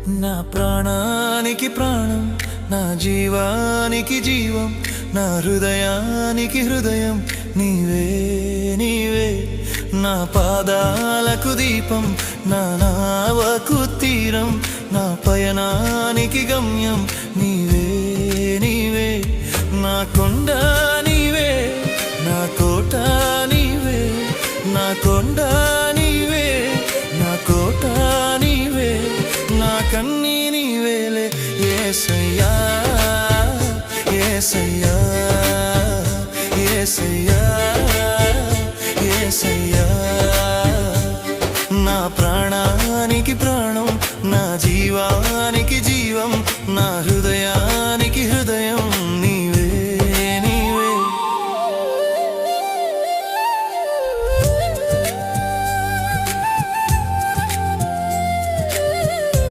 నా ప్రాణానికి ప్రాణం, నా జీవానికి జీవం, నా హృదయానికి హృదయం నీవే నీవే. నా పాదాలకు దీపం, నా నావకు తీరం, నా పయనానికి గమ్యం నీవే నీవే. నా కొండ నీవే, నా కోట నీవే, నా కొండ నీవే, నా కోట నీవే, నా కన్నీ నీవేలే యేసయ్యా యేసయ్యా యేసయ్యా యేసయ్యా.